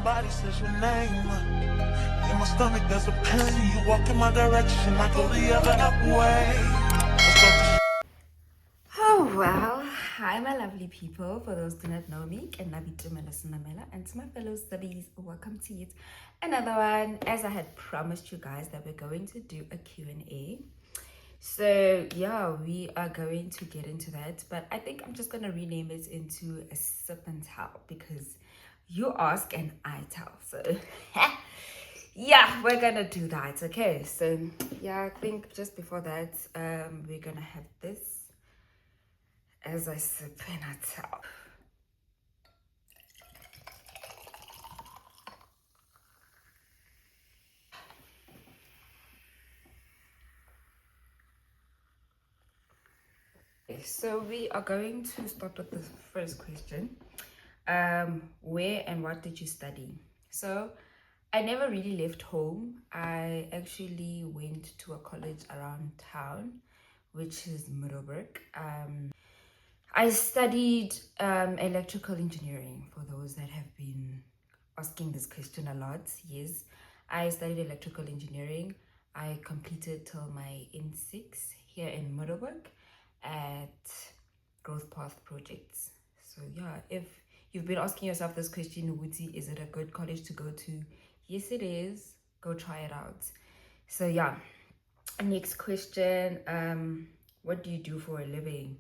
somebody says your name. In my stomach there's a pain. You walk in my direction, I go the other way. Let's go to Oh well, hi my lovely people. For those who do not know me, and to my fellow studies, welcome to it. Another one, as I had promised you guys that we're going to do a Q&A. So yeah, we are going to get into that, but I think I'm just gonna rename it into a sip and tell because you ask and I tell. So yeah, we're gonna do that. Okay, so yeah, I think just before that, we're gonna have this as I sip and I tell. So we are going to start with the first question. Where and what did you study? So I never really left home. I actually went to a college around town, which is Middleburg. I studied electrical engineering, for those that have been asking this question a lot. Yes, I studied electrical engineering. I completed till my N6 here in Middleburg at Growth Path Projects. So yeah, if you've been asking yourself this question, Wuti, is it a good college to go to? Yes, it is. Go try it out. So yeah, next question. What do you do for a living?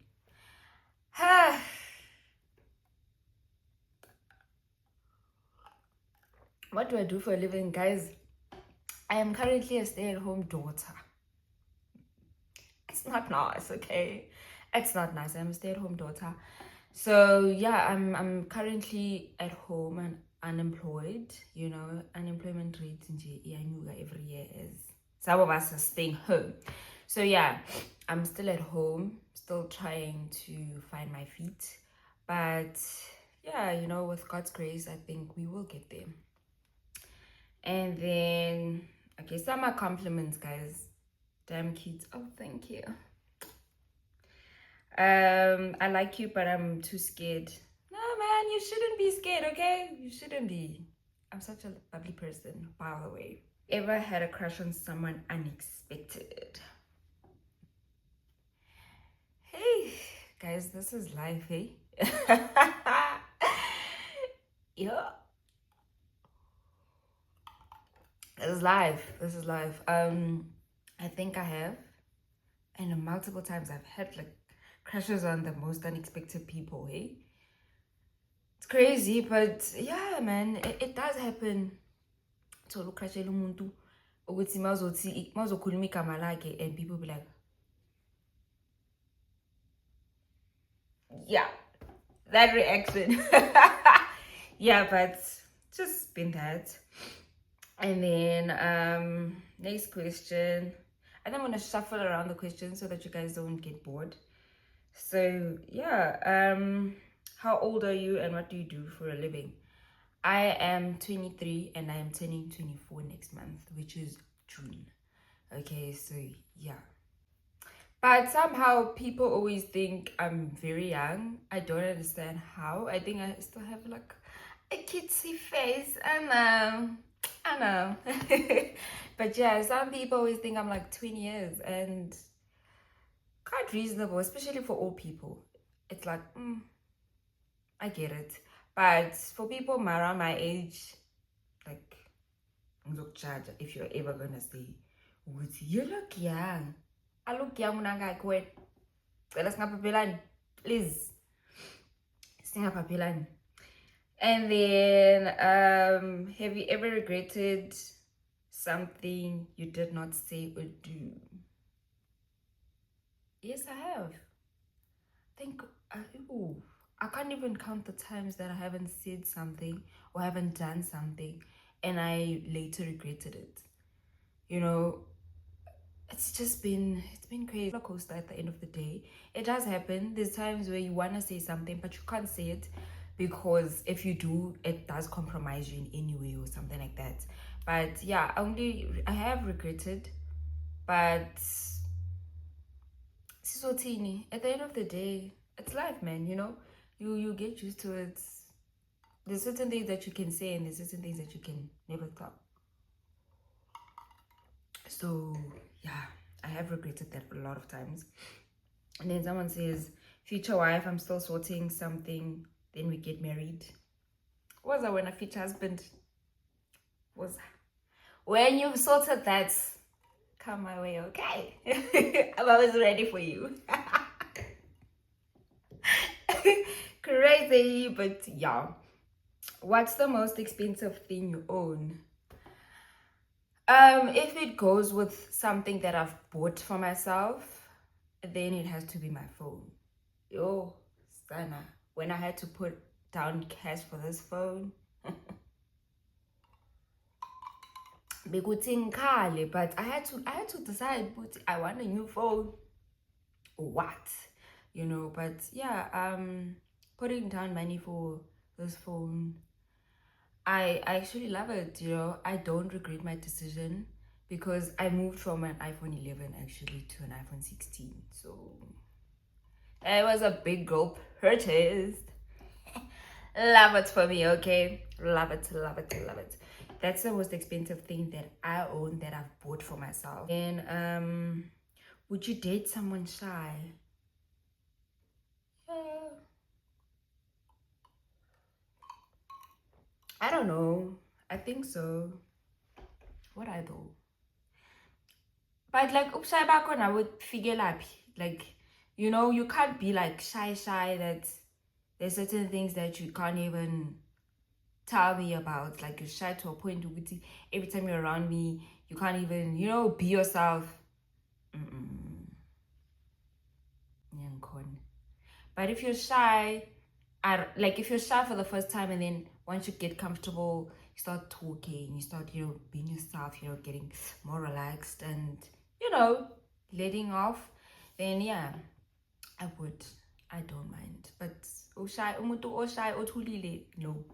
What do I do for a living, guys? I am currently a stay-at-home daughter. It's not nice, okay? It's not nice. I'm a stay-at-home daughter. So yeah, I'm currently at home and unemployed. You know, unemployment rate in Iyanyuka every year is some of us are staying home. So yeah, I'm still at home, still trying to find my feet. But yeah, you know, with God's grace, I think we will get there. And then, okay, some are compliments, guys. Damn cute. Oh, thank you. I like you, but I'm too scared. No, man, you shouldn't be scared, okay? You shouldn't be. I'm such a lovely person, by the way. Ever had a crush on someone unexpected? Hey, guys, this is life, hey? Yeah. This is life. This is life. I think I have. And multiple times I've had like crushes on the most unexpected people, hey? It's crazy, but yeah, man, it does happen. To look crush umuntu ukuthi mawuzokhuluma igama lakhe and people be like, yeah, that reaction. Yeah, but just been that. And then next question. I don't want to shuffle around the questions so that you guys don't get bored. So yeah, how old are you and what do you do for a living? I am 23 and I am turning 24 next month, which is June. Okay, so yeah. But somehow people always think I'm very young. I don't understand how. I think I still have like a cutesy face. I know. But yeah, some people always think I'm like 20 years and quite reasonable, especially for old people. It's like, I get it. But for people around my age, like, if you're ever gonna say, you look young. I look young when I got quit. Let's not please. Singapapilani. And then, have you ever regretted something you did not say or do? Yes, I have. I can't even count the times that I haven't said something or haven't done something and I later regretted it. You know, it's been crazy. Roller coaster at the end of the day. It does happen. There's times where you want to say something but you can't say it because if you do, it does compromise you in any way or something like that. But yeah, I have regretted, but Sisotini, at the end of the day, it's life, man. You know, you get used to it. There's certain things that you can say and there's certain things that you can never tell. So yeah, I have regretted that a lot of times. And then someone says, future wife, I'm still sorting something, then we get married. Was I when a future husband? Was when you've sorted that, come my way, okay? I'm always ready for you. Crazy, but yeah. What's the most expensive thing you own? If it goes with something that I've bought for myself, then it has to be my phone. Yo, Sana, when I had to put down cash for this phone, but I had to decide, but I want a new phone or what, but yeah, putting down money for this phone, I actually love it. I don't regret my decision because I moved from an iPhone 11 actually to an iPhone 16, so it was a big girl purchase. Love it for me, okay? Love it, love it, love it. That's the most expensive thing that I own that I've bought for myself. And would you date someone shy? I don't know. I think so. What I do? But like upside back on I would figure like you can't be like shy that there's certain things that you can't even tell me about. Like you're shy to a point where every time you're around me, you can't even, be yourself. But if you're shy, if you're shy for the first time and then once you get comfortable, you start talking, you start, being yourself, getting more relaxed and, letting off, then yeah, I would. I don't mind. But shy, shy, no.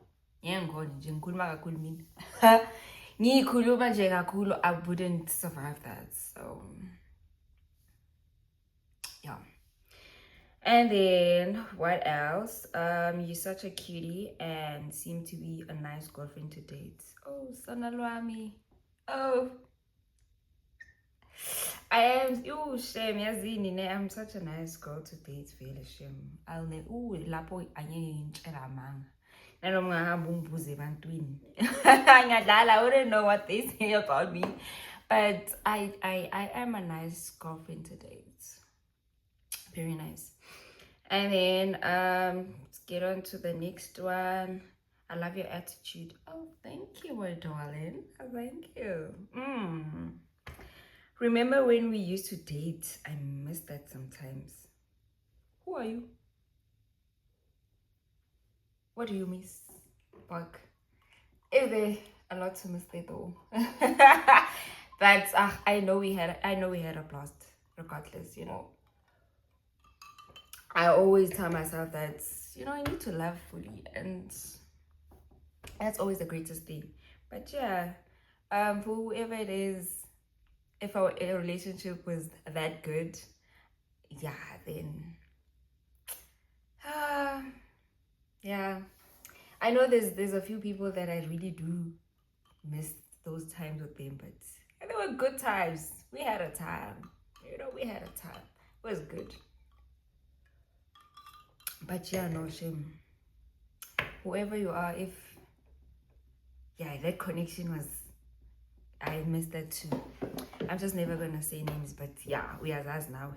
I wouldn't survive that. So yeah. And then what else? You're such a cutie and seem to be a nice girlfriend to date. Oh, Sanalwami. Oh, I am. Oh, shame. Yazini, I'm such a nice girl to date. Vele shame. I'll ne. Oh, lapo anye intshela manga. Nanoma umbuze ebantwini. Ngadlala. I wouldn't know what they say about me, but I am a nice girlfriend to date. Very nice. And then let's get on to the next one. I love your attitude. Oh, thank you, my darling. Thank you. Remember when we used to date? I miss that sometimes. Who are you? What do you miss? Buck. Is there a lot to miss there though? But I know we had a blast regardless, I always tell myself that, I need to love fully, and that's always the greatest thing. But yeah, for whoever it is, if our relationship was that good, yeah, then, yeah. I know there's a few people that I really do miss those times with them, but they were good times. We had a time. We had a time. It was good. But yeah, no shame. Whoever you are, that connection was, I missed that too. I'm just never gonna say names, but yeah, we are us now.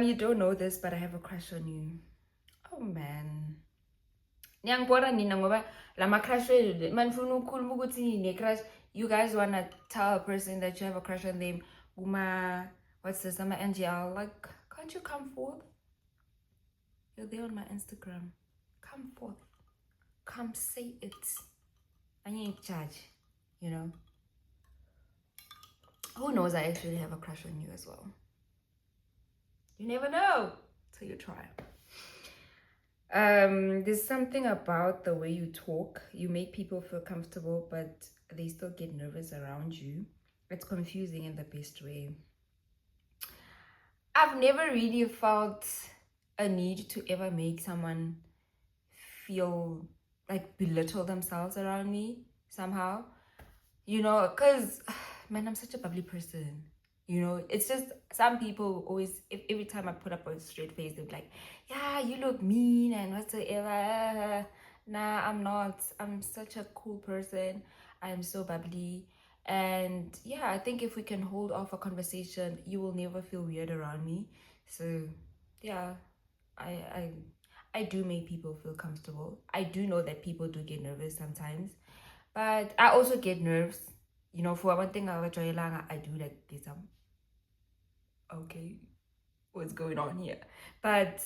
You don't know this, but I have a crush on you. Oh man. Niyangibona nina ngoba lama crush manifuna ukukhuluma ukuthi ne crush. You guys wanna tell a person that you have a crush on them. What's this? I'm an NGL. Like, can't you come forth? You're there on my Instagram. Come forth. Come say it. I ain't judge, Who knows, I actually have a crush on you as well. You never know till you try. There's something about the way you talk. You make people feel comfortable, but they still get nervous around you. It's confusing in the best way. I've never really felt a need to ever make someone feel like belittle themselves around me somehow, you know, because man, I'm such a bubbly person. You know, it's just some people always, if every time I put up a straight face, they're like, yeah, you look mean and whatsoever. Nah, I'm not. I'm such a cool person. I'm so bubbly. And yeah, I think if we can hold off a conversation, you will never feel weird around me. So yeah, I I I do make people feel comfortable. I do know that people do get nervous sometimes, but I also get nerves. You know, for one thing, I do like get some, okay, what's going on here? But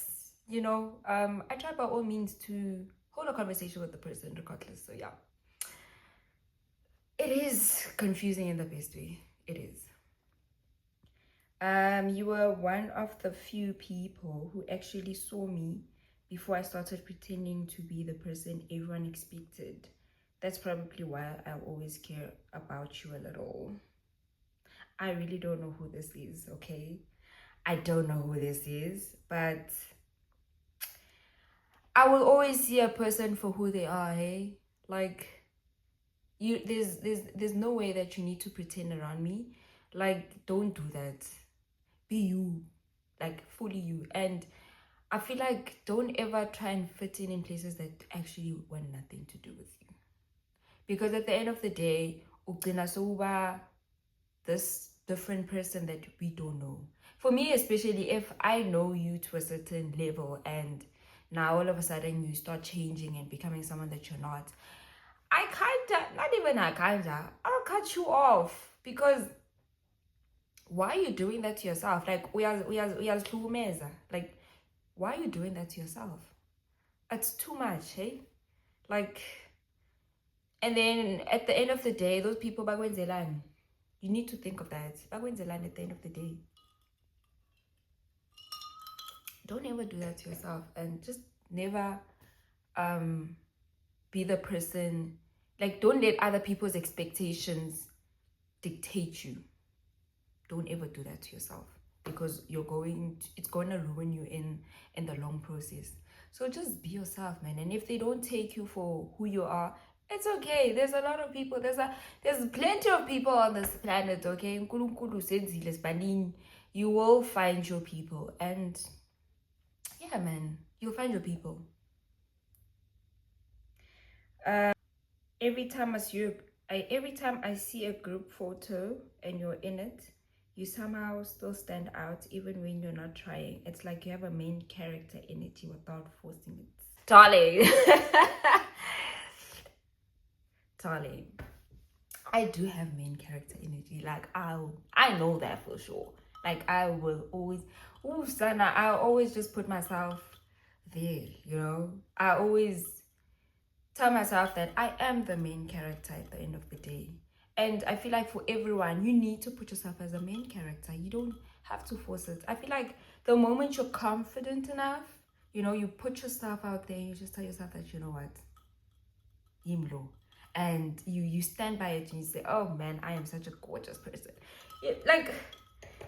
you know, I try by all means to hold a conversation with the person regardless. So yeah, it is confusing in the best way. It is. You were one of the few people who actually saw me before I started pretending to be the person everyone expected. That's probably why I always care about you a little. I really don't know who this is, okay? I don't know who this is, but I will always see a person for who they are, hey? Like, there's no way that you need to pretend around me. Like, don't do that. Be you, like fully you. And I feel like don't ever try and fit in places that actually want nothing to do with you, because at the end of the day, ugcina sowuba this different person that we don't know. For me, especially if I know you to a certain level and now all of a sudden you start changing and becoming someone that you're not, I kinda, not even I kinda, I'll cut you off. Because why are you doing that to yourself? Like, we are like, why are you doing that to yourself? It's too much, hey? Like, and then at the end of the day, those people bagwenzelani, you need to think of that. Bagwenzelani at the end of the day. Don't ever do that to yourself, and just never be the person, like, don't let other people's expectations dictate you. Don't ever do that to yourself, because it's going to ruin you in the long process. So just be yourself, man. And if they don't take you for who you are, it's okay. There's a lot of people. There's plenty of people on this planet, okay? You will find your people, and yeah, man, you'll find your people. Every time I see a group photo and you're in it, you somehow still stand out even when you're not trying. It's like you have a main character energy without forcing it. Darling. Darling. I do have main character energy. Like, I know that for sure. Like, I will always, Sana, I always just put myself there, you know? I always tell myself that I am the main character at the end of the day. And I feel like for everyone, you need to put yourself as a main character. You don't have to force it. I feel like the moment you're confident enough, you know, you put yourself out there, you just tell yourself that, you know what, Yimlo. And you stand by it and you say, oh man, I am such a gorgeous person. Like,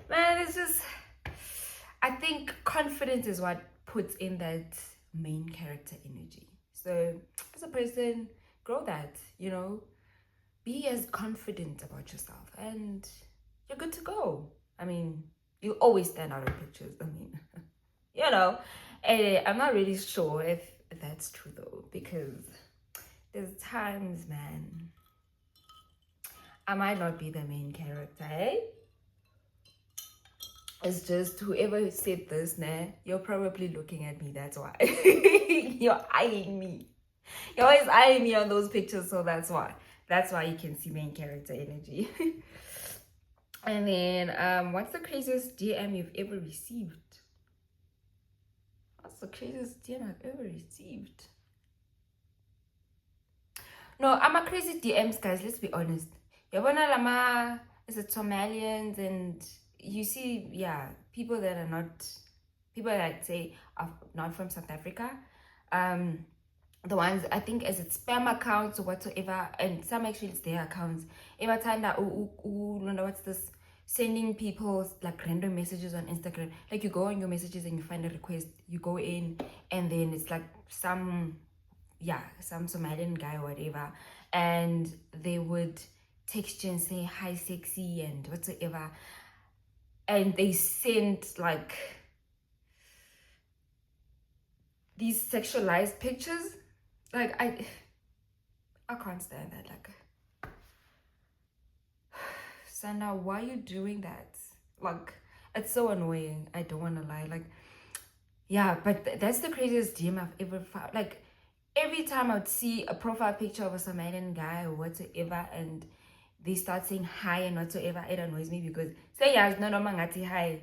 man, it's just, I think confidence is what puts in that main character energy. So as a person, grow that, you know, be as confident about yourself and you're good to go. I mean, you always stand out in pictures. I mean, you know, I'm not really sure if that's true though, because there's times, man, I might not be the main character, eh? It's just whoever said this, nah, you're probably looking at me, that's why. You're eyeing me. You're always eyeing me on those pictures, so that's why. That's why you can see main character energy. And then, what's the craziest DM you've ever received? What's the craziest DM I've ever received? No, I'm a crazy DMs, guys. Let's be honest. Yabona lama is it Somalians, and you see, yeah, people that I'd say are not from South Africa. The ones, I think, is it spam accounts or whatsoever, and some actually it's their accounts. What's this? Sending people like random messages on Instagram. Like, you go on your messages and you find a request, you go in, and then it's like some yeah, some Somalian guy or whatever, and they would text you and say hi sexy and whatsoever, and they sent like these sexualized pictures. Like I can't stand that. Like, Sana, why are you doing that? Like, it's so annoying. I don't want to lie. Like, yeah, but that's the craziest DM I've ever found. Like, every time I would see a profile picture of a Somalian guy or whatsoever, and they start saying hi and whatsoever, it annoys me because say yeah, no no mangati hi.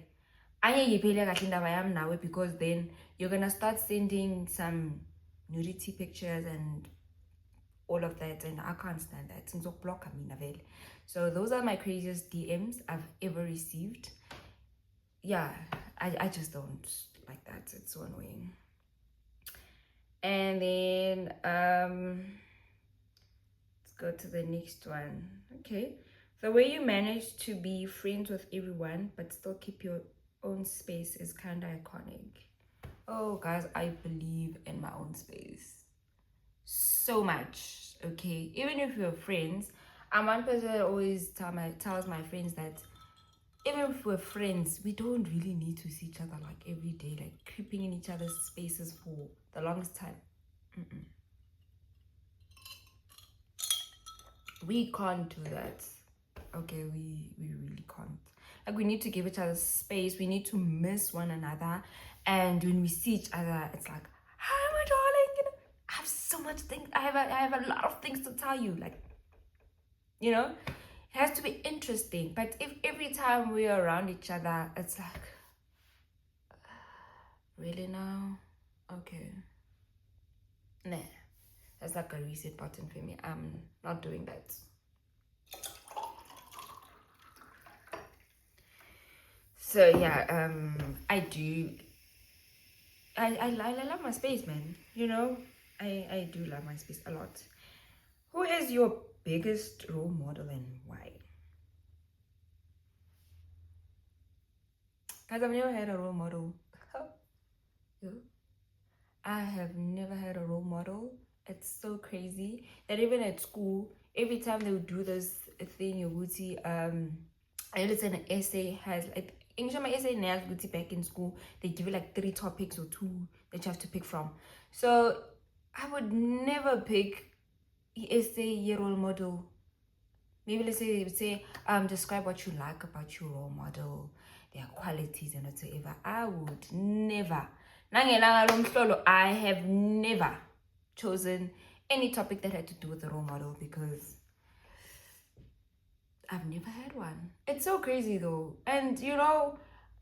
Because then you're gonna start sending some nudity pictures and all of that, and I can't stand that. So those are my craziest DMs I've ever received. Yeah, I just don't like that. It's so annoying. And then let's go to the next one. Okay. The way you manage to be friends with everyone but still keep your own space is kind of iconic. Oh, guys, I believe in my own space so much. Okay, even if we're friends, I'm one person that always tells my friends that even if we're friends, we don't really need to see each other like every day, like creeping in each other's spaces for the longest time. We can't do that. Okay, we really can't. Like, we need to give each other space. We need to miss one another, and when we see each other, it's like, hi my darling, you know, I have so much things. I have a lot of things to tell you. Like, you know, it has to be interesting. But if every time we're around each other, it's like, really now? Okay. Nah, that's like a reset button for me. I'm not doing that. So yeah, I do. I love my space, man. You know, I do love my space a lot. Who is your biggest role model and why? Guys, I've never had a role model. I have never had a role model. It's so crazy that even at school, every time they would do this thing, you would see it's an essay has like English my essay now back in school, they give you like 3 topics or 2 that you have to pick from. So I would never pick essay year role model. Maybe let's say they would say, describe what you like about your role model, their qualities and whatsoever. I would never. I have never chosen any topic that had to do with a role model because I've never had one. It's so crazy though. And you know,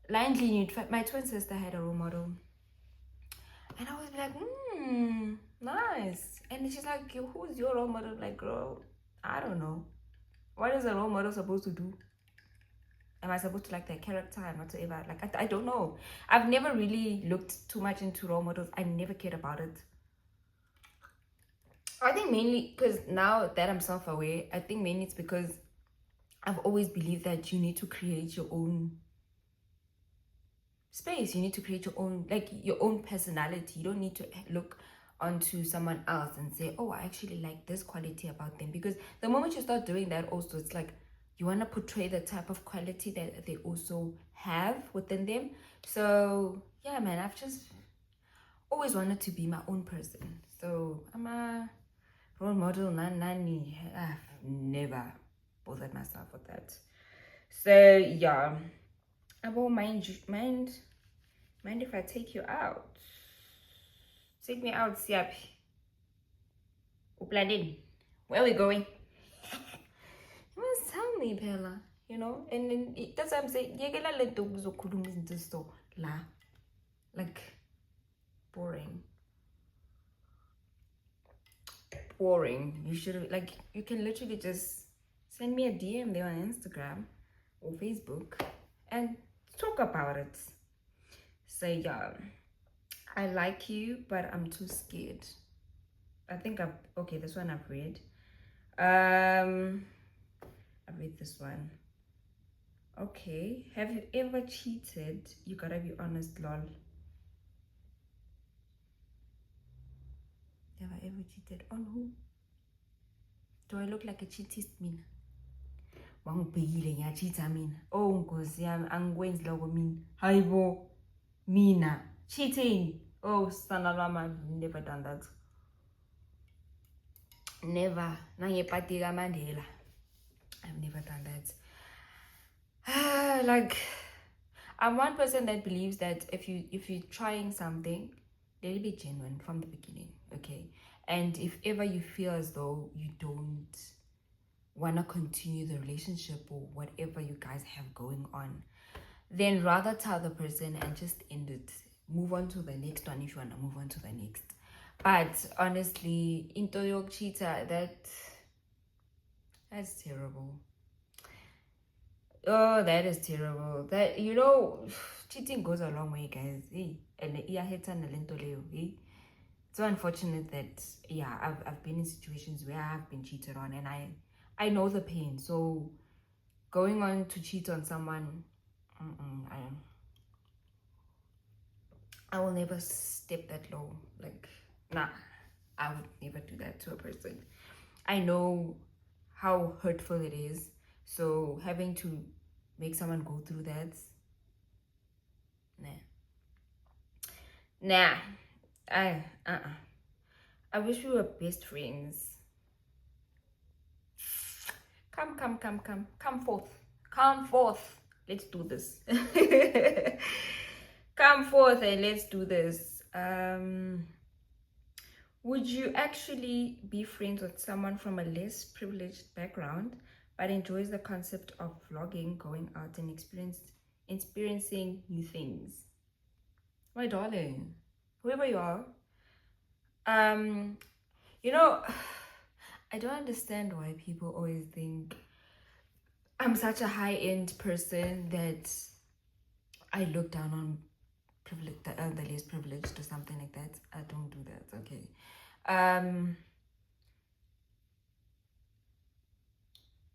blindly, my twin sister had a role model. And I was like, nice. And she's like, who's your role model? Like, girl, I don't know. What is a role model supposed to do? Am I supposed to like their character and whatsoever? Like, I don't know. I've never really looked too much into role models. I never cared about it. I think mainly because now that I'm self-aware, I think mainly it's because I've always believed that you need to create your own space. You need to create your own, like your own personality. You don't need to look onto someone else and say, oh, I actually like this quality about them. Because the moment you start doing that also, it's like you want to portray the type of quality that they also have within them. So yeah, man, I've just always wanted to be my own person. So I'm a role model, nani. I've never bothered myself with that. So yeah, I won't mind if I take you out. Take me out, Siapi. Upladin. Where are we going? You must tell me, Bella. You know, and then that's what I'm saying. Like boring. You should like you can literally just send me a DM there on Instagram or Facebook and talk about it. So yeah, I like you, but I'm too scared. I think okay, this one I've read. I've read this one. Okay, have you ever cheated? You gotta be honest, lol. Have I ever cheated on who? Do I look like a cheatist mina? Wangibhekile ngiyachitha mina. Oh Nkosi yami angikwenzi lokho mina. Hayibo mina cheating. Oh sana lwami, I've never done that. Never. Nangepati kaMandela. I've never done that. Like, I'm one person that believes that if you're trying something, let it be genuine from the beginning, okay? And if ever you feel as though you don't want to continue the relationship or whatever you guys have going on, then rather tell the person and just end it. Move on to the next one if you want to move on to the next. But honestly, into your cheater, that's terrible. Oh, that is terrible. That, you know, cheating goes a long way, guys. And it's so unfortunate that, yeah, I've been in situations where I have been cheated on, and I know the pain. So going on to cheat on someone, I will never step that low. Like, nah, I would never do that to a person. I know how hurtful it is. So having to make someone go through that, nah. I wish we were best friends. Come forth. Let's do this. Come forth and let's do this. Would you actually be friends with someone from a less privileged background but enjoys the concept of vlogging, going out and experiencing new things? My darling, whoever you are, you know, I don't understand why people always think I'm such a high-end person that I look down on the less privileged or something like that. I don't do that, okay?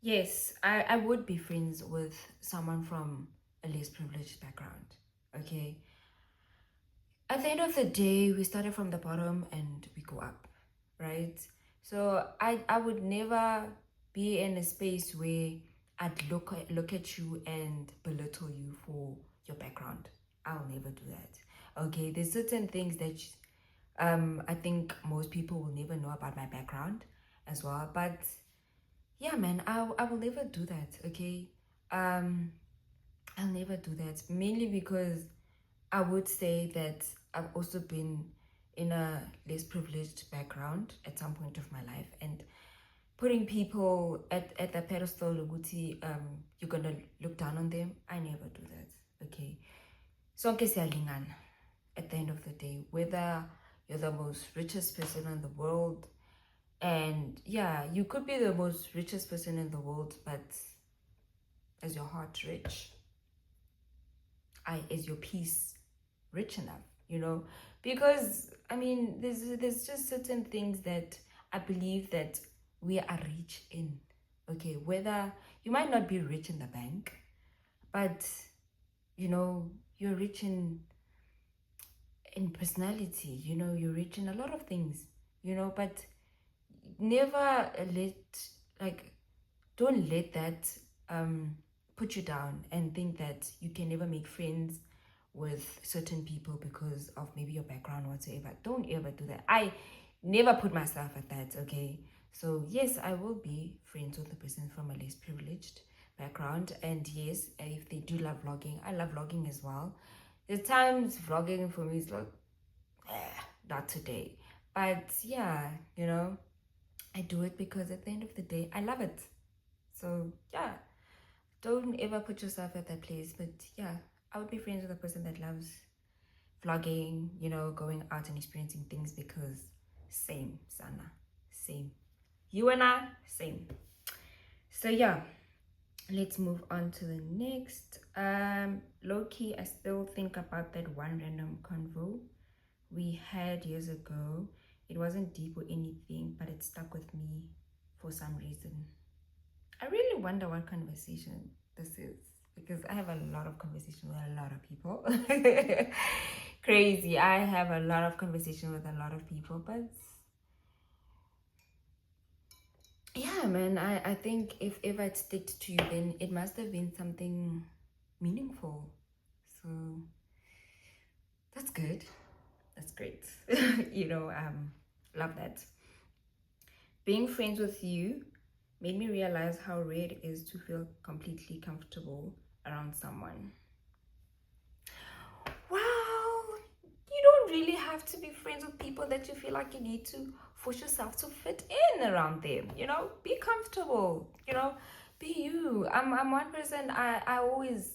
Yes, I would be friends with someone from a less privileged background, okay? At the end of the day, we started from the bottom and we go up, right? So I would never be in a space where I'd look at you and belittle you for your background. I'll never do that, okay? There's certain things that I think most people will never know about my background as well, but yeah, man, I will never do that, okay? I'll never do that, mainly because I would say that I've also been in a less privileged background at some point of my life, and putting people at the pedestal, you're gonna look down on them. I never do that, okay? Sonke siyalingana at the end of the day, whether you're the most richest person in the world, and yeah, you could be the most richest person in the world, but is your heart rich? Is your peace rich enough? You know, because I mean, there's just certain things that I believe that we are rich in, okay? Whether you might not be rich in the bank, but you know, you're rich in personality, you know, you're rich in a lot of things, you know, but never don't let that put you down and think that you can never make friends with certain people because of maybe your background whatsoever. Don't ever do that. I never put myself at that, okay? So yes, I will be friends with the person from a less privileged background, and yes, if they do love vlogging, I love vlogging as well. There's times vlogging for me is like not today, but yeah, you know, I do it because at the end of the day I love it. So yeah, don't ever put yourself at that place. But yeah, I would be friends with a person that loves vlogging, you know, going out and experiencing things, because same, Sana, same. You and I, same. So yeah, let's move on to the next. Low-key, I still think about that one random convo we had years ago. It wasn't deep or anything, but it stuck with me for some reason. I really wonder what conversation this is, because I have a lot of conversation with a lot of people. Crazy. I have a lot of conversation with a lot of people, but yeah, man, I think if I'd stick to you, then it must have been something meaningful. So that's good. That's great. Love that. Being friends with you made me realize how rare it is to feel completely comfortable around someone. Wow, you don't really have to be friends with people that you feel like you need to force yourself to fit in around them. Be comfortable. Be you. I'm one person. I always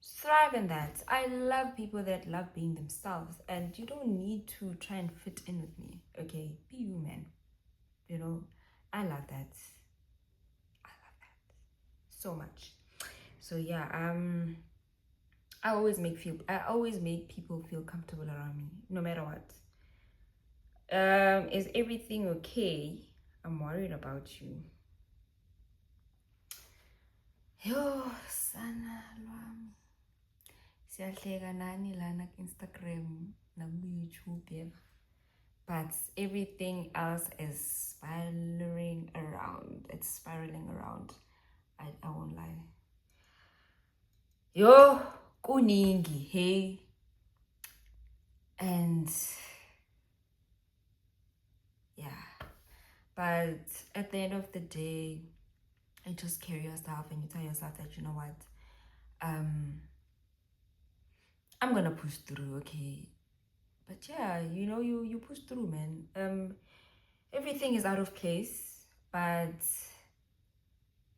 thrive in that. I love people that love being themselves, and you don't need to try and fit in with me. Okay, be you, man. I love that. I love that so much. So yeah, I always make people feel comfortable around me, no matter what. Is everything okay? I'm worried about you. Yo, sana lwami. Siyahleka nani lana ku-Instagram naku-YouTube. But everything else is spiraling around. It's spiraling around. I won't lie. Yo, kuningi, hey. And yeah. But at the end of the day, you just carry yourself and you tell yourself that, you know what, I'm gonna push through, okay? But yeah, you push through, man. Everything is out of place, but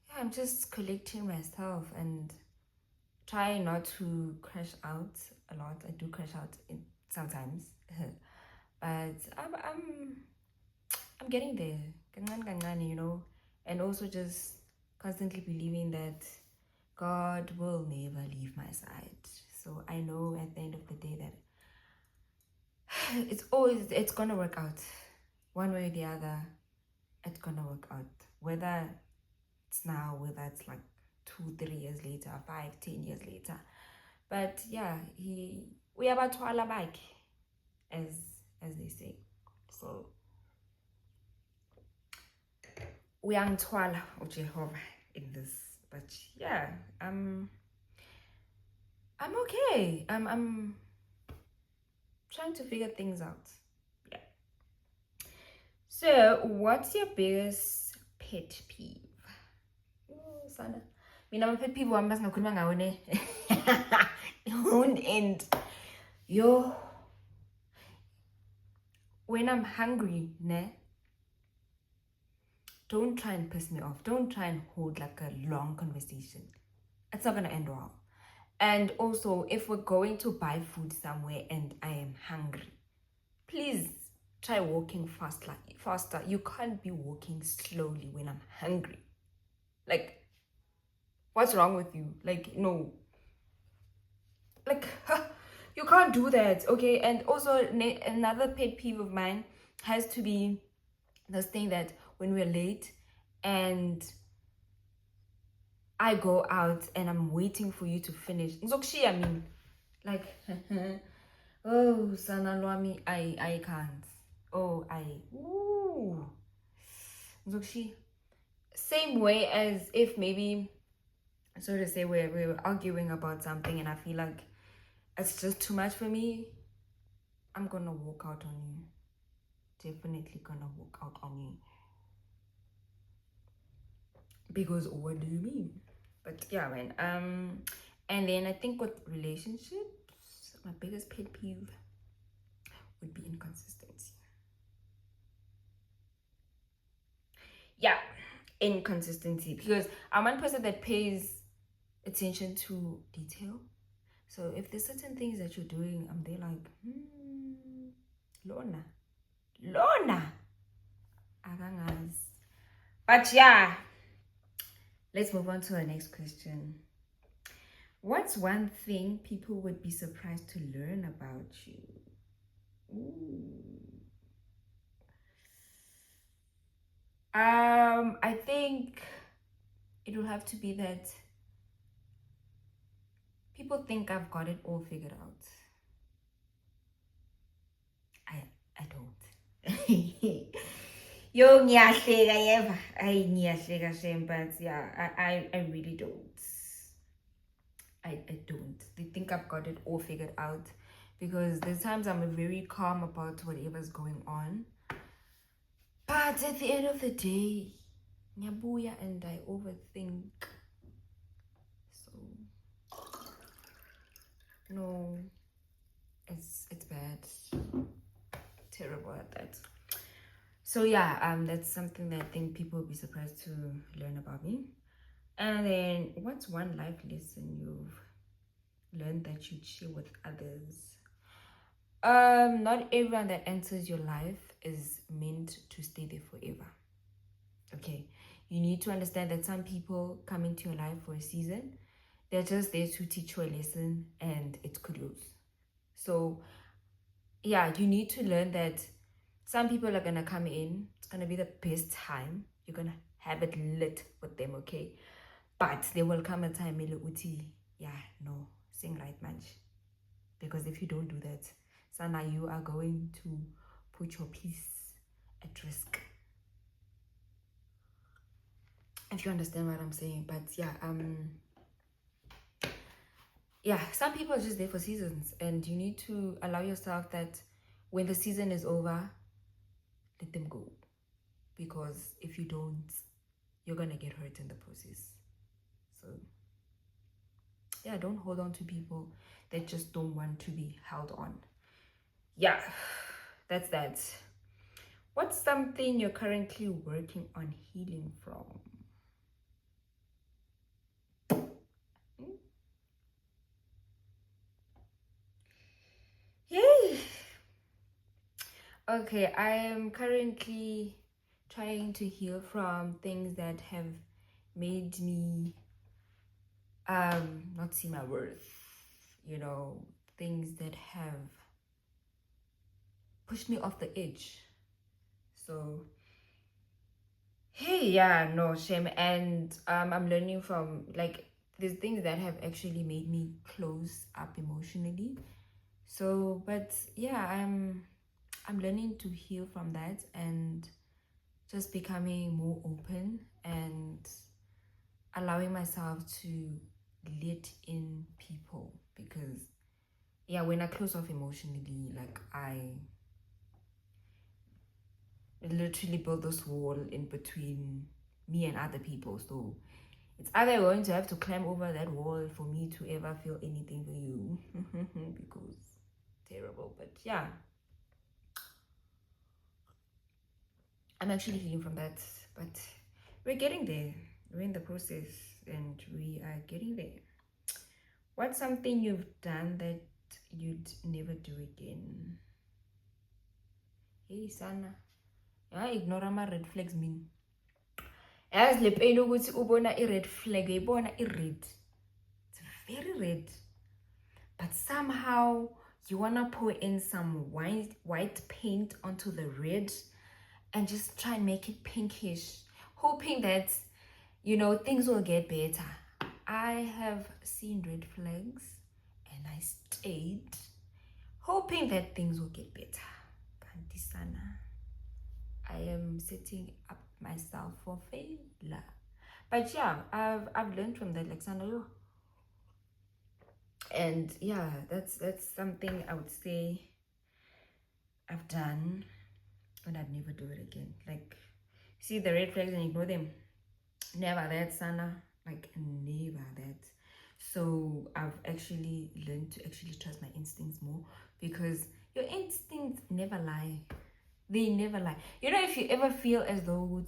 yeah, I'm just collecting myself and trying not to crash out a lot. I do crash out sometimes, but I'm getting there, and also just constantly believing that God will never leave my side. So I know at the end of the day that it's gonna work out one way or the other. It's gonna work out, whether it's now, whether it's like 2-3 years later, 5-10 years later. But yeah, we have a twala back, as they say. So we are twala of Jehovah in this. But yeah, I'm okay. I'm trying to figure things out. Yeah. So, what's your biggest pet peeve? Oh, Sana. Mina pet peeve wami basingakhuluma ngawo ne. It won't end. Yo. When I'm hungry, ne? Don't try and piss me off. Don't try and hold like a long conversation. It's not gonna end well. And also, if we're going to buy food somewhere and I am hungry, please try walking faster. You can't be walking slowly when I'm hungry. Like, what's wrong with you? Like, no. Like, you can't do that, okay? And also, another pet peeve of mine has to be this thing that when we're late and I go out and I'm waiting for you to finish. I mean, like, oh, sana lwami, I can't. Oh, ooh. Same way as if maybe, so to say, we're arguing about something and I feel like it's just too much for me, I'm gonna walk out on you. Definitely gonna walk out on you. Because what do you mean? But yeah, man. And then I think with relationships, my biggest pet peeve would be inconsistency. Yeah, inconsistency. Because I'm one person that pays attention to detail. So if there's certain things that you're doing, I'm there like, Lorna. Agangas. But yeah, let's move on to our next question. What's one thing people would be surprised to learn about you? Ooh. I think it will have to be that people think I've got it all figured out. I don't. Yo, ngiyahleka yeva. Ay, ngiyahleka shame, but yeah, I really don't. I don't. They think I've got it all figured out, because there's times I'm very calm about whatever's going on. But at the end of the day, nyabuya and I overthink. So no, it's bad. Terrible at that. So yeah, that's something that I think people will be surprised to learn about me. And then, what's one life lesson you've learned that you'd share with others? Not everyone that enters your life is meant to stay there forever. Okay, you need to understand that some people come into your life for a season. They're just there to teach you a lesson, and it's kudos. So yeah, you need to learn that some people are gonna come in. It's gonna be the best time. You're gonna have it lit with them, okay? But there will come a time, uti, yeah, no, sing right much. Because if you don't do that, Sana, you are going to put your peace at risk. If you understand what I'm saying. But yeah, some people are just there for seasons, and you need to allow yourself that when the season is over, let them go. Because if you don't, you're gonna get hurt in the process. So yeah, don't hold on to people that just don't want to be held on. Yeah, that's that. What's something you're currently working on healing from? Yay! Okay, I am currently trying to heal from things that have made me not see my worth. You know, things that have pushed me off the edge. So hey, yeah, no shame. And I'm learning from, like, there's things that have actually made me close up emotionally. So, but yeah, I'm learning to heal from that and just becoming more open and allowing myself to let in people. Because yeah, when I close off emotionally, like, I literally build this wall in between me and other people. So it's either going to have to climb over that wall for me to ever feel anything for you. Because terrible. But yeah, I'm actually healing from that. But we're getting there. We're in the process, and we are getting there. What's something you've done that you'd never do again? Hey Sana, ignore my red flags mean. As le pain ukuthi ubona i-red flag, uyibona i-red. It's very red. But somehow you wanna pour in some white paint onto the red and just try and make it pinkish, hoping that, you know, things will get better. I have seen red flags and I stayed, hoping that things will get better. Kanti sana, I am setting up myself for failure. But yeah, I've learned from that, like Sana. And yeah, that's something I would say I've done, and I'd never do it again. Like, see the red flags and ignore them. Never that, Sana. Like, never that. So I've actually learned to actually trust my instincts more, because your instincts never lie. They never lie. You know, if you ever feel as though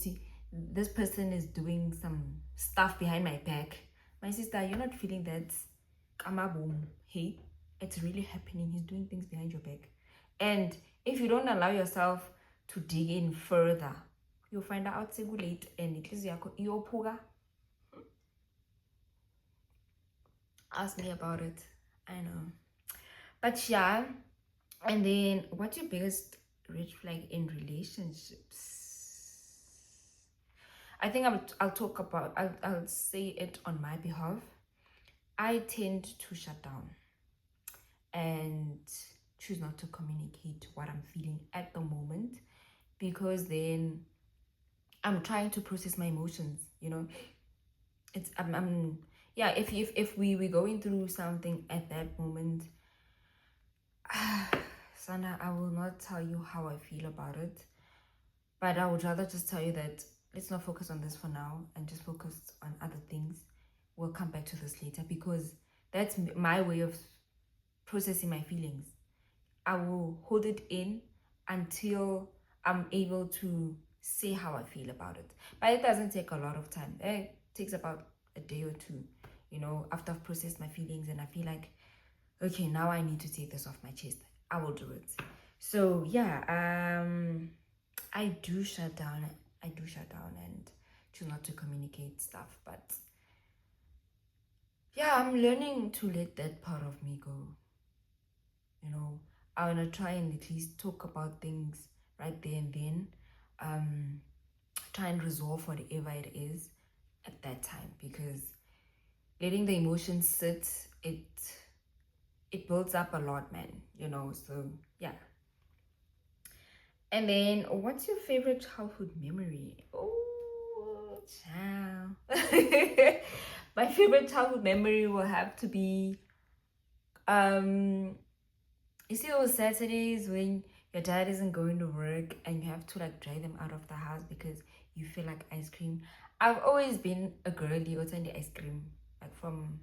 this person is doing some stuff behind my back, my sister, you're not feeling that. Hey, it's really happening. He's doing things behind your back. And if you don't allow yourself to dig in further, you'll find out too late, and it is your puga. Ask me about it. I know. But yeah, and then, what's your biggest red flag in relationships? I think I'll talk about, I'll say it on my behalf. I tend to shut down and choose not to communicate what I'm feeling at the moment, because then I'm trying to process my emotions, you know. It's I'm yeah, if we're going through something at that moment, Sana, I will not tell you how I feel about it, but I would rather just tell you that let's not focus on this for now and just focus on other things. We'll come back to this later, because that's my way of processing my feelings. I will hold it in until I'm able to say how I feel about it. But it doesn't take a lot of time. It takes about a day or two, you know, after I've processed my feelings and I feel like, okay, now I need to take this off my chest. I will do it. So yeah, I do shut down. And choose not to communicate stuff. But yeah, I'm learning to let that part of me go. You know, I want to try and at least talk about things right there and then. Try and resolve whatever it is at that time, because letting the emotions sit, it builds up a lot, man, you know. So yeah. And then, what's your favorite childhood memory? Oh, child. My favorite childhood memory will have to be, you see those Saturdays when your dad isn't going to work and you have to like drag them out of the house because you feel like ice cream. I've always been a girly what's in the ice cream, like from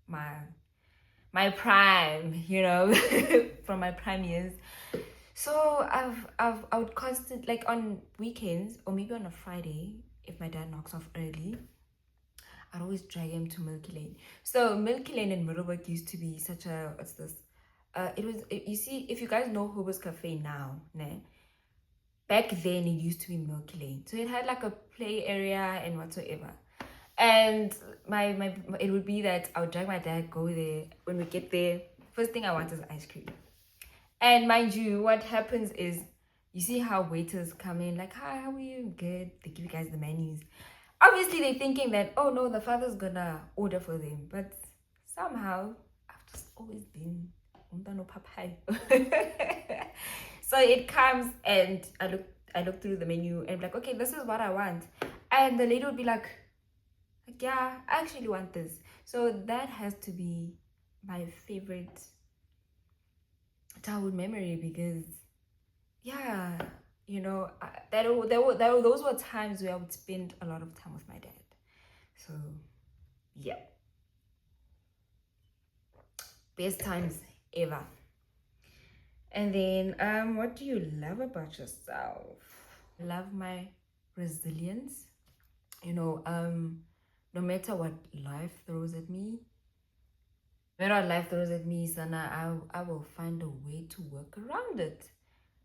my prime, you know, from my prime years. So I would constant, like on weekends or maybe on a Friday, if my dad knocks off early, I'd always drag him to Milky Lane. So Milky Lane in Middleburg used to be such a, what's this? You see, if you guys know Hobo's Cafe now, né? Back then it used to be Milky Lane. So it had like a play area and whatsoever. And my it would be that I would drag my dad, go there. When we get there, first thing I want is ice cream. And mind you, what happens is, you see how waiters come in, like, hi, how are you? Good. They give you guys the menus. Obviously, they're thinking that, oh no, the father's gonna order for them. But somehow, I've just always been umntwana papai. So it comes and I look through the menu and I'm like, okay, this is what I want. And the lady would be like, yeah, I actually want this. So that has to be my favorite childhood memory, because yeah, you know, those were times where I would spend a lot of time with my dad. So yeah, best times ever. And then what do you love about yourself? I love my resilience, you know. No matter what life throws at me, Sana, I will find a way to work around it,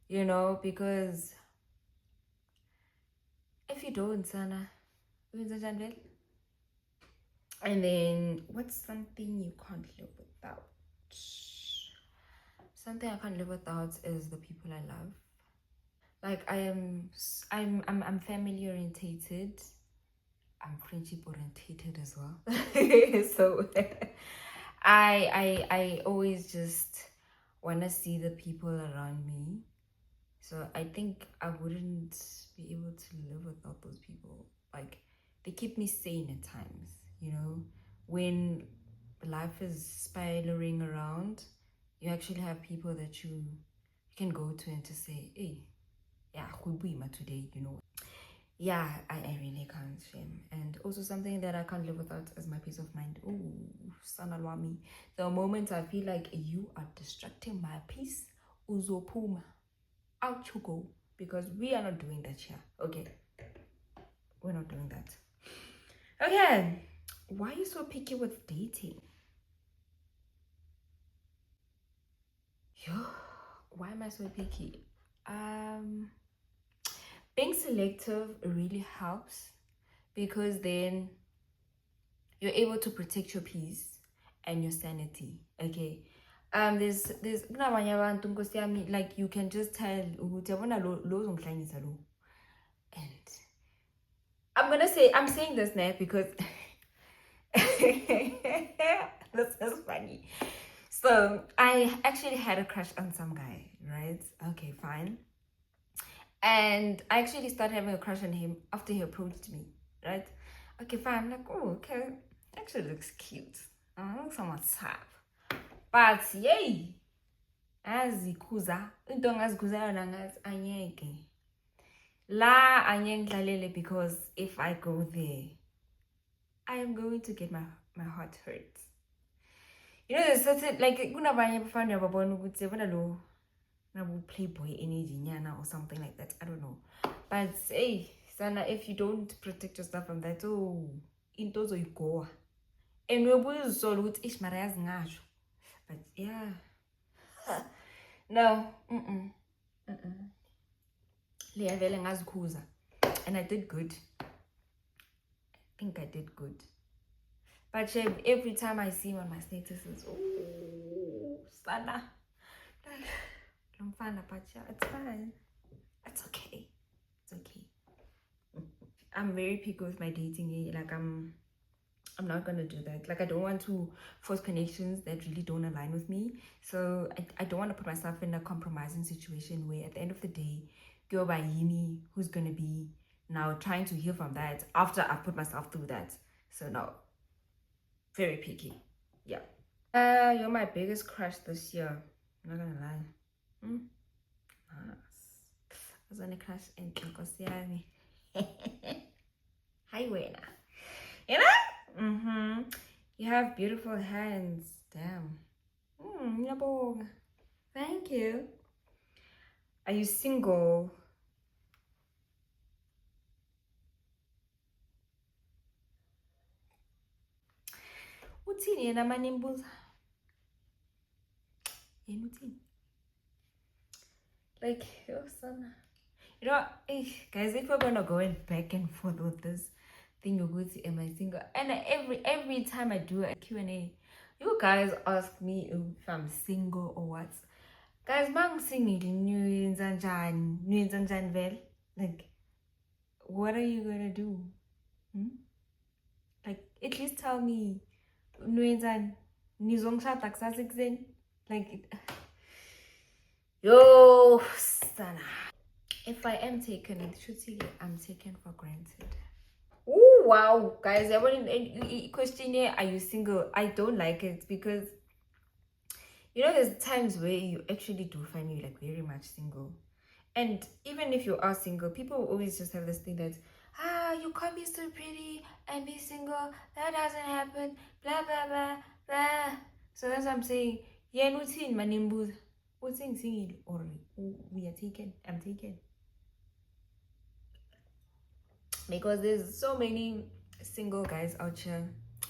you know, because if you don't, Sana, and then what's something you can't live without? Something I can't live without is the people I love. Like I'm family orientated. I'm friendship orientated as well. So I always just wanna see the people around me. So I think I wouldn't be able to live without those people. Like, they keep me sane at times, you know. When life is spiraling around, you actually have people that you can go to and to say, hey, yeah, today, you know. Yeah, I really can't shame. And also something that I can't live without is my peace of mind. Oh, sanalwami. The moment I feel like you are distracting my peace, uzopuma, out you go. Because we are not doing that here. Okay. We're not doing that. Okay. Why are you so picky with dating? Yo, why am I so picky? Being selective really helps, because then you're able to protect your peace and your sanity. Okay. There's like, you can just tell, and I'm saying this now because this is funny. So I actually had a crush on some guy, right? Okay, fine. And I actually started having a crush on him after he approached me, right? Okay, fine. I'm like, oh, okay. Actually looks cute. Looks somewhat sap. But yay! Azikuza. Into ngazikuza yona ngathi anyeke. La angengidlalele, because if I go there, I am going to get my heart hurt. You know, there's certain, like, kunabanye bafana uyababona ukuthi yabona lo nabu playboy energy nyana or something like that. I don't know. But hey, Sana, if you don't protect yourself from that, oh, into zoyigoa. And uyobuzwa ukuthi ish mara yazi ngasho. But yeah. No. Leya vele ngazikhuza. And I did good. I think I did good. But every time I see him on my statuses, oh, Sana. I'm fine, but yeah, it's fine. It's okay. It's okay. I'm very picky with my dating. Like I'm not gonna do that. Like I don't want to force connections that really don't align with me. So I don't want to put myself in a compromising situation where at the end of the day, girl by Yini, who's gonna be now trying to heal from that after I put myself through that. So no. Very picky. Yeah. You're my biggest crush this year. I'm not gonna lie. I was on a crush in Nkosiani. Hi, Wena. You know? You have beautiful hands. Damn. Thank you. Are you single? Uthini yena manimbuza? Yena uthini? Like, oh, son. You know, guys, if we're gonna go back and forth with this thing, am I single? And every time I do a Q&A, you guys ask me if I'm single or what. Guys, mang single, like, what are you gonna do? Like, at least tell me, like, yo, Sana. If I am taken, I'm taken for granted. Oh wow, guys! Question here: are you single? I don't like it because you know there's times where you actually do find you like very much single, and even if you are single, people always just have this thing that you can't be so pretty and be single. That doesn't happen. Blah blah blah blah. So that's what I'm saying. Yeah, no teen manimbu. What's saying single or we are taken? I'm taken. Because there's so many single guys out here.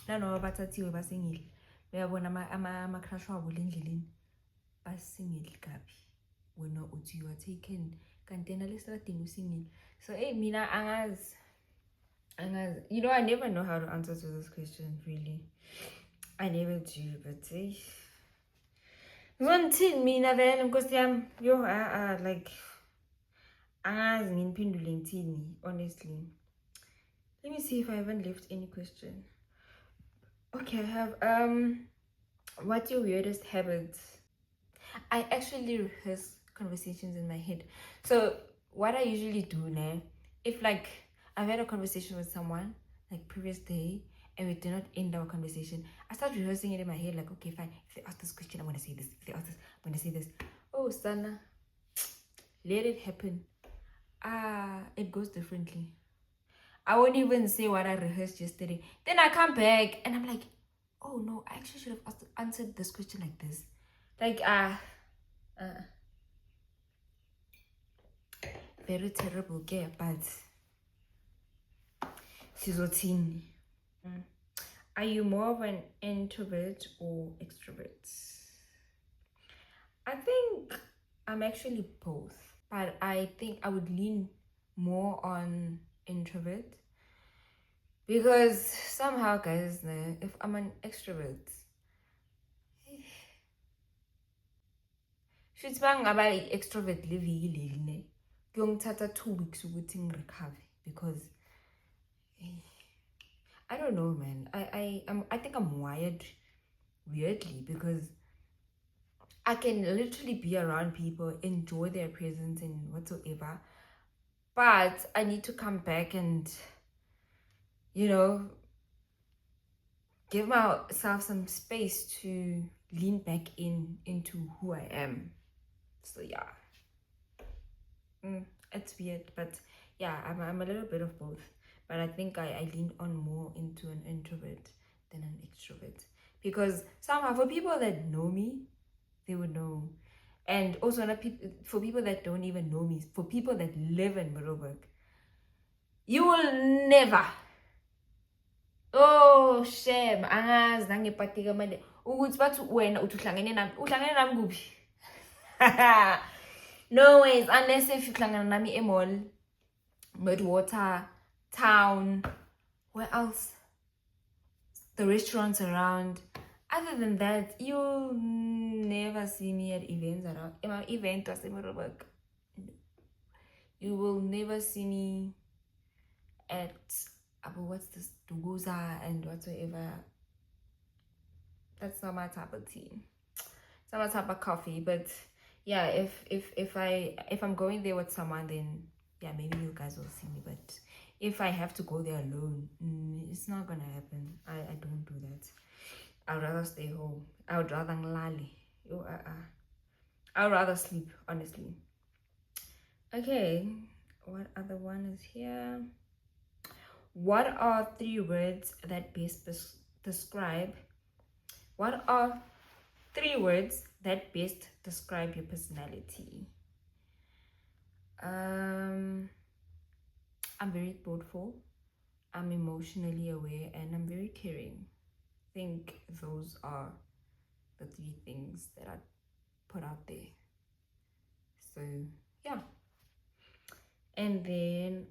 Nano batathiwe basingile. Uyabona ama crush wabo lendleleni basingile kabi. Wena uthi you are taken kanti yena lesitradini usingile. So mina angazi. You know, I never know how to answer to this question really. I never do, but ngizonithini mina vele nkosi yami. Yo like angazi nginiphendule ngithini honestly. Let me see if I haven't left any question. Okay, I have what's your weirdest habit? I actually rehearse conversations in my head. So what I usually do now, if like I've had a conversation with someone like previous day and we did not end our conversation, I start rehearsing it in my head like, okay, fine, if they ask this question, I'm gonna say this. If they ask this, I'm gonna say this. Oh, Sana, let it happen. It goes differently. I won't even say what I rehearsed yesterday. Then I come back and I'm like, oh no, I actually should have answered this question like this. Like, very terrible, yeah, but Sizotini. Are you more of an introvert or extrovert? I think I'm actually both, but I think I would lean more on introvert because somehow, guys, if I'm an extrovert, should bang about extrovert living kuyongithatha 2 weeks ukuthi ngirecover because I don't know, man. I think I'm wired weirdly because I can literally be around people, enjoy their presence and whatsoever, but I need to come back and, you know, give myself some space to lean back into who I am. So yeah, it's weird, but yeah, I'm a little bit of both. But I think I lean on more into an introvert than an extrovert, because somehow for people that know me, they would know. And also not for people that don't even know me, for people that live in Middelburg, you will never, oh shame, angazi nangepatika manje ukuthi bathi wena uthi uhlangene nami kuphi. No ways, unless if uhlangana nami emall, Midwater, town, where else, the restaurants around. Other than that, you'll never see me at events around. My event was in Middelburg. You will never see me at what's this, Duguza and whatsoever. That's not my type of tea. It's not my type of coffee. But yeah, if I'm going there with someone, then yeah, maybe you guys will see me. But if I have to go there alone, it's not gonna happen. I don't do that. I'd rather stay home. I would rather nglali. I'd rather sleep, honestly. Okay, what other one is here? What are 3 words that best describe? What are 3 words that best describe your personality? I'm very thoughtful. I'm emotionally aware, and I'm very caring. I think those are the 3 things that I put out there. So yeah. And then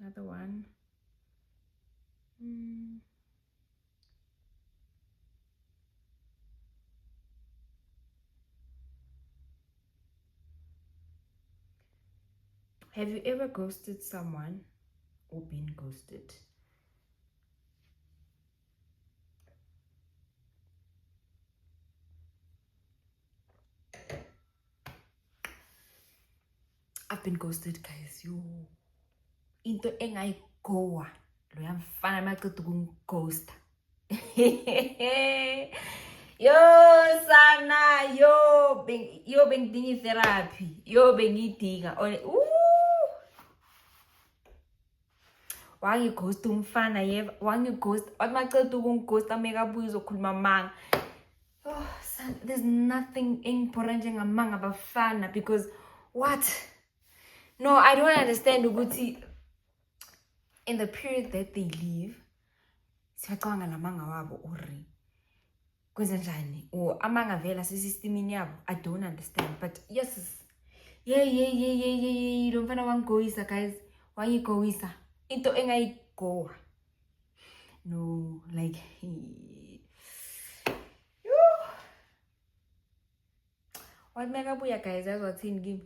another one. Have you ever ghosted someone or been ghosted? I've been ghosted, guys. Yo, into engayigowa loya mfana maqeda ukungighosta. Yo sana, yo bengidinga itherapy, yo bengidinga wangighosta umfana yeva, wangighosta wathi maqeda ukungighosta mekabuya uzokhuluma manga. Oh son, there's nothing important njengamanga abafana, because what? No, I don't understand ukuthi in the period that they leave, siyacabanga namanga wabo uri kwenza njani, or amanga vela sisystemini yabo. I don't understand, but yes, yeah, lo mfana wangigoyisa, guys, wangigoyisa into engayigowa. No, like what mekabuya, guys, that's what's in give.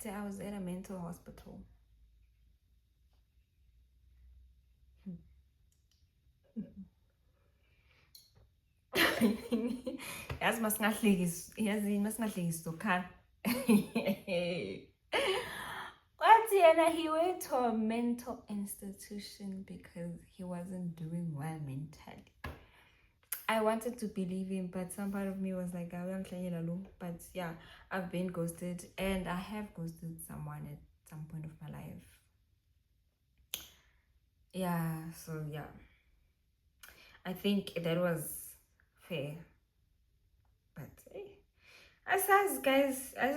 I was at a mental hospital. Yazi masingahlekisi sokhala. What yena, he went to a mental institution because he wasn't doing well mentally. I wanted to believe him, but some part of me was like, but yeah, I've been ghosted, and I have ghosted someone at some point of my life. Yeah, so yeah, I think that was fair. But hey, as guys, as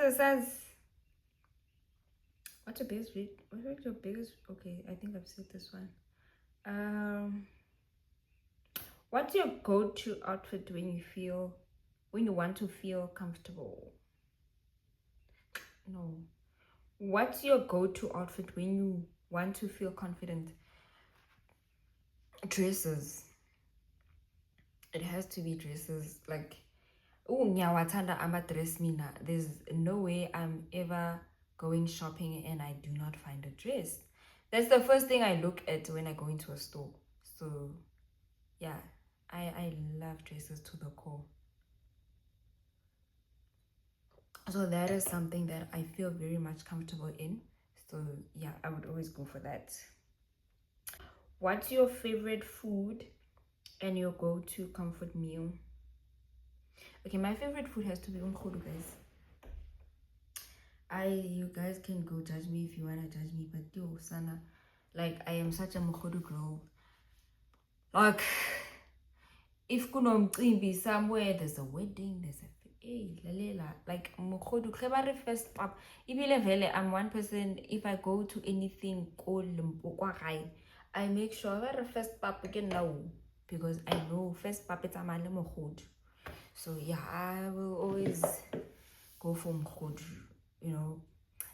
what's your biggest read? What's your biggest? Okay, I think I've said this one. What's your go-to outfit when you want to feel comfortable? No. What's your go-to outfit when you want to feel confident? Dresses. It has to be dresses. Like, ngiyawathanda ama-dress mina. There's no way I'm ever going shopping and I do not find a dress. That's the first thing I look at when I go into a store. So yeah, I love dresses to the core. So that is something that I feel very much comfortable in. So yeah, I would always go for that. What's your favorite food and your go-to comfort meal? Okay, my favorite food has to be umkhodu, guys. You guys can go judge me if you wanna judge me, but yo, Sana, like I am such a mukhodu girl. Like, if kunomcimbi somewhere, there's a wedding, there's a lalela, like mukhodu khebare first up. Ibile vele, I'm one person. If I go to anything I make sure that first up again now because I know first up it's amale mukhodu. So yeah, I will always go for mukhodu, you know.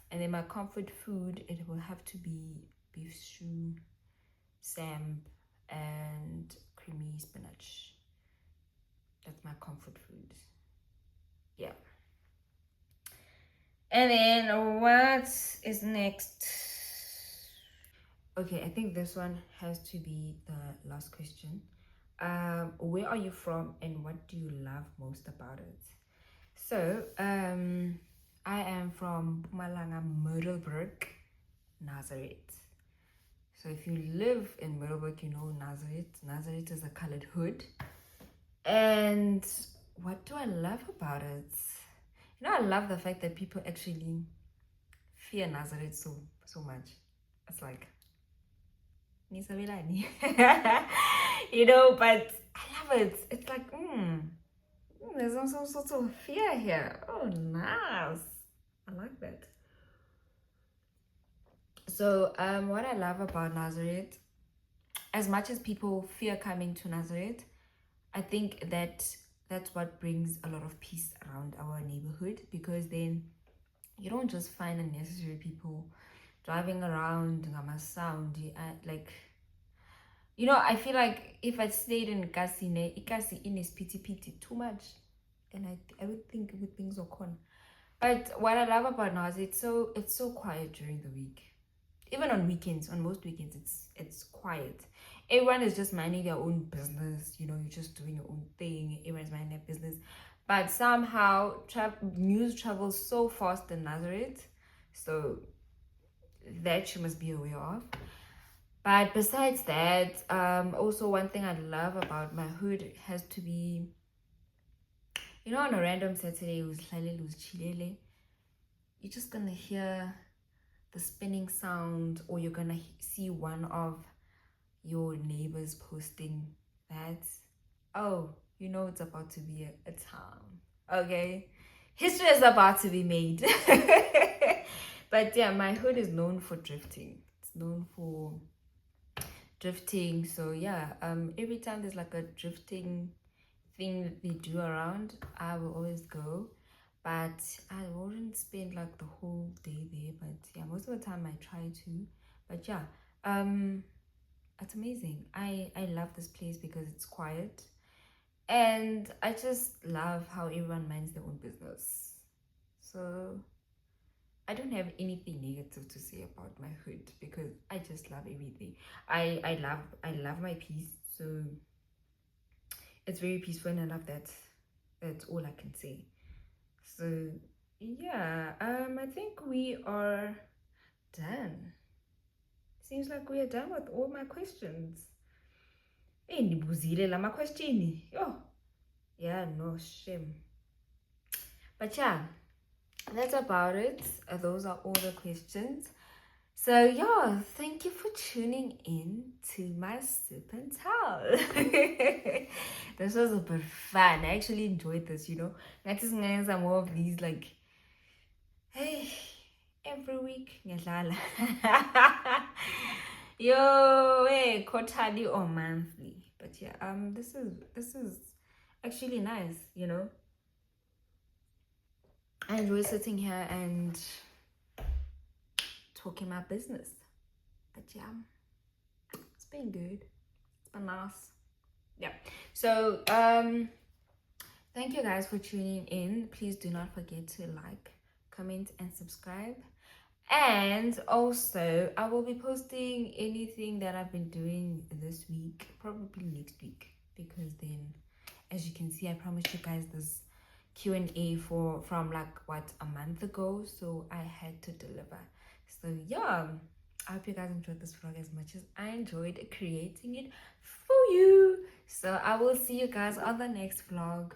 And then my comfort food, it will have to be beef stew, sam, and creamy spinach. That's my comfort food. Yeah. And then what is next? Okay, I think this one has to be the last question. Where are you from and what do you love most about it? So, I am from Mpumalanga, Middelburg, Nazareth. So if you live in Middelburg, you know Nazareth. Nazareth is a colored hood. And what do I love about it? You know, I love the fact that people actually fear Nazareth so much. It's like, you know, but I love it. It's like, there's some sort of fear here. Oh, nice. I like that. So, what I love about Nazareth, as much as people fear coming to Nazareth, I think that's what brings a lot of peace around our neighborhood, because then you don't just find unnecessary people driving around sound like, you know, I feel like if I stayed in Ikasi in is pity too much, and I would think with things are con. But what I love about now is it's so quiet during the week. Even on weekends, on most weekends, it's quiet. Everyone is just minding their own business. You know, you're just doing your own thing. Everyone's minding their business. But somehow, news travels so fast in Nazareth. So that you must be aware of. But besides that, also one thing I love about my hood has to be, you know, on a random Saturday, you're just gonna hear the spinning sound, or you're gonna see one of your neighbors posting that, oh, you know it's about to be a time. Okay, history is about to be made. But yeah, my hood is known for drifting. It's known for drifting. So yeah, every time there's like a drifting thing that they do around, I will always go. But I wouldn't spend like the whole day there. But yeah, most of the time I try to. But yeah, it's amazing. I love this place because it's quiet, and I just love how everyone minds their own business. So I don't have anything negative to say about my hood because I just love everything. I love my peace. So it's very peaceful, and I love that. That's all I can say. So yeah, I think we are done. Seems like we are done with all my questions. Hey, nibuzile lama question. Yo, yeah, no shame. But yeah, that's about it. Those are all the questions. So yeah, thank you for tuning in to my sip and tell. This was a bit fun. I actually enjoyed this, you know. I just some more of these, like, hey, every week ngiyadlala. Yo, hey, quarterly or monthly. But yeah, this is actually nice, you know. I enjoy sitting here and talking my business. But yeah, it's been good. It's been nice. Yeah. So thank you guys for tuning in. Please do not forget to like, comment, and subscribe. And also, I will be posting anything that I've been doing this week, probably next week, because then, as you can see, I promised you guys this Q&A from like what, a month ago, so I had to deliver. So yeah, I hope you guys enjoyed this vlog as much as I enjoyed creating it for you. So I will see you guys on the next vlog.